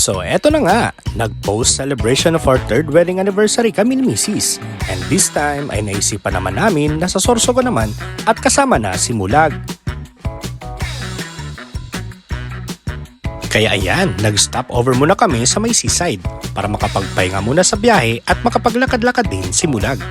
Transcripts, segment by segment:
So eto na nga, nag-post celebration of our third wedding anniversary kami ni Mrs. And this time ay naisipan naman namin na sa Sorsogon naman at kasama na si Mulag. Kaya ayan, nag-stop over muna kami sa may seaside para makapagpahinga muna sa biyahe at makapaglakad-lakad din si Mulag.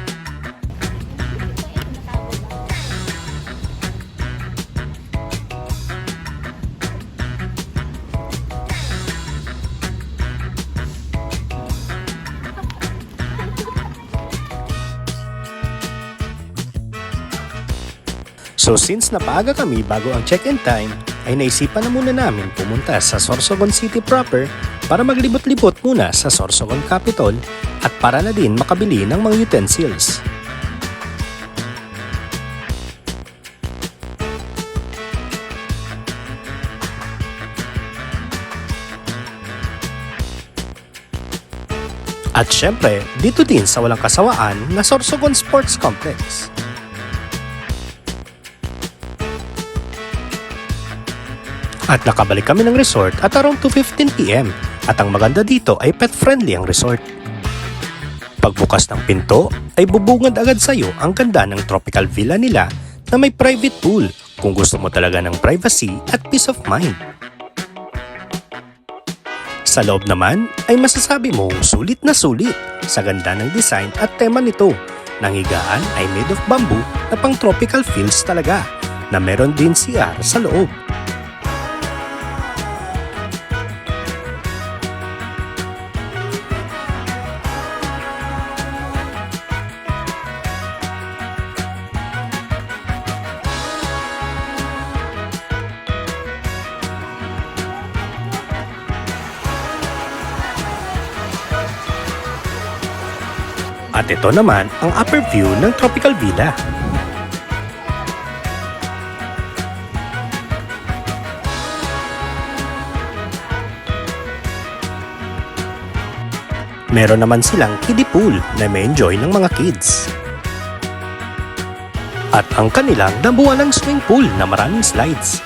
So since napaaga kami bago ang check-in time, ay naisipan na muna namin pumunta sa Sorsogon City proper para maglibot-libot muna sa Sorsogon Capitol at para na din makabili ng mga utensils. At syempre, dito din sa walang kasawaan na Sorsogon Sports Complex. At nakabalik kami ng resort at around 2:15 PM at ang maganda dito ay pet-friendly ang resort. Pagbukas ng pinto ay bubungad agad sa iyo ang ganda ng tropical villa nila na may private pool kung gusto mo talaga ng privacy at peace of mind. Sa loob naman ay masasabi mo sulit na sulit sa ganda ng design at tema nito. Nang higaan ay made of bamboo na pang tropical feels talaga na meron din CR sa loob. At ito naman ang upper view ng tropical villa. Meron naman silang kiddie pool na may enjoy ng mga kids. At ang kanilang nabuwalang swimming pool na maraming slides.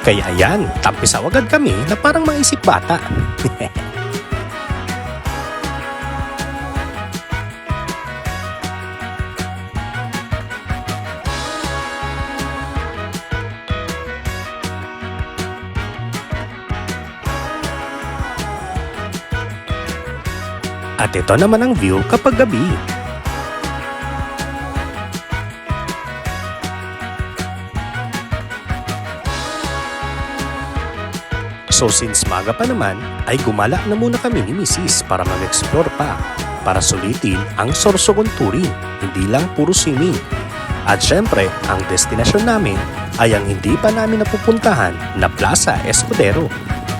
Kaya ayan, tampisaw agad kami na parang maisip bata. At ito naman ang view kapag gabi. So since maga pa naman, ay gumala na muna kami ni Mrs. para mag-explore pa, para sulitin ang Sorsogon touring, hindi lang puro swimming. At syempre, ang destinasyon namin ay ang hindi pa namin napupuntahan na Plaza Escudero,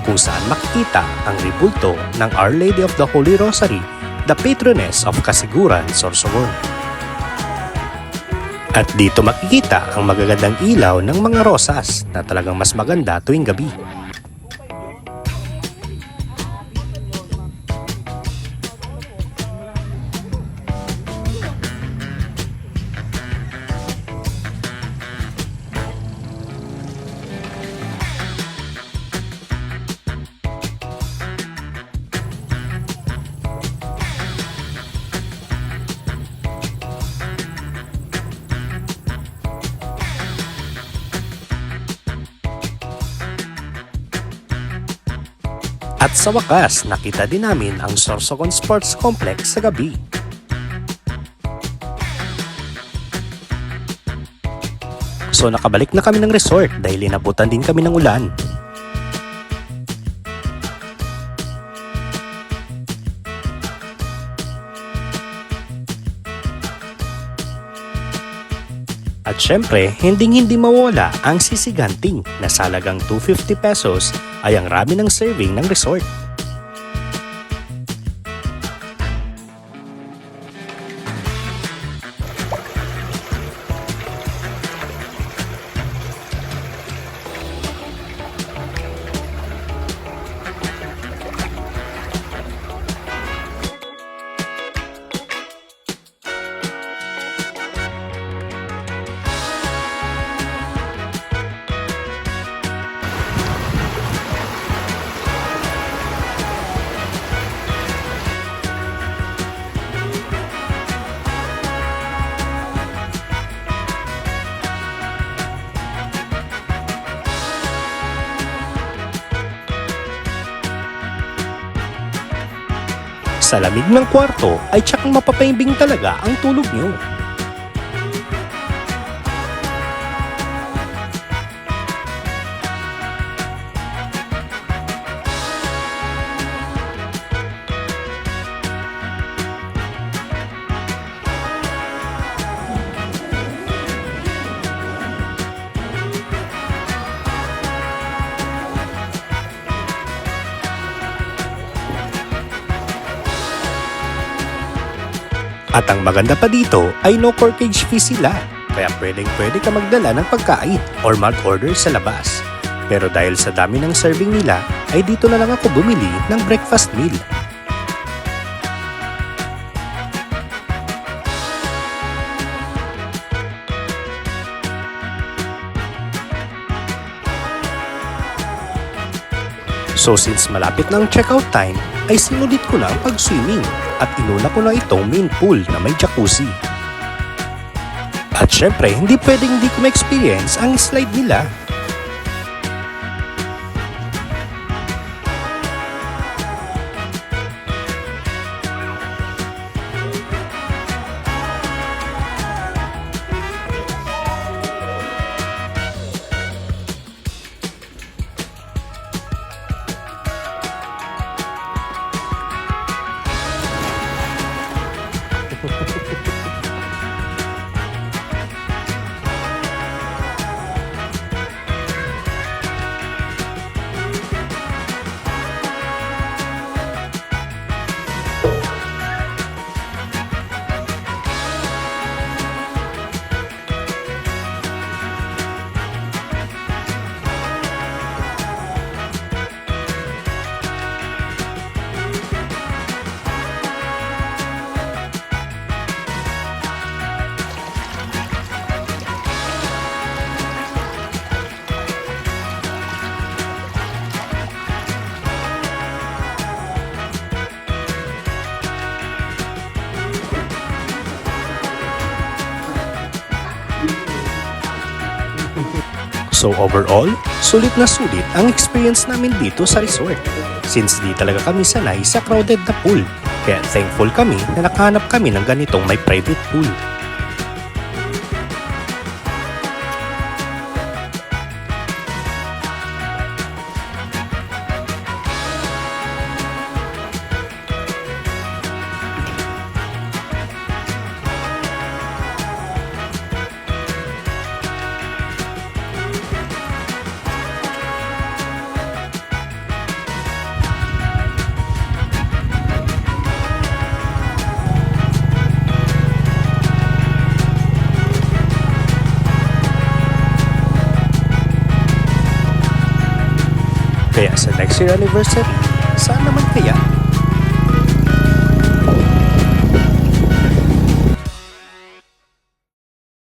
kung saan makikita ang ribulto ng Our Lady of the Holy Rosary, the patroness of Kasiguran, Sorsogon. At dito makikita ang magagandang ilaw ng mga rosas na talagang mas maganda tuwing gabi. At sa wakas, nakita din namin ang Sorsogon Sports Complex sa gabi. So nakabalik na kami ng resort dahil inabutan din kami ng ulan. At syempre, hindi mawala ang sisiganting na sa halagang 250 pesos ay ang ramen ng serving ng resort. Sa lamig ng kwarto ay tsak mapapaimbing talaga ang tulog nyo. At ang maganda pa dito ay no corkage fee sila. Kaya pwede ka magdala ng pagkain or mag-order sa labas. Pero dahil sa dami ng serving nila ay dito na lang ako bumili ng breakfast meal. So since malapit na ang checkout time, ay sinulit ko na ang pag-swimming at inuna ko na itong main pool na may jacuzzi. At syempre, hindi pwedeng hindi ko ma-experience ang slide nila. So overall, sulit na sulit ang experience namin dito sa resort. Since di talaga kami sanay sa crowded na pool. Kaya thankful kami na nakahanap kami ng ganitong may private pool. Kaya sa next year anniversary, saan naman kaya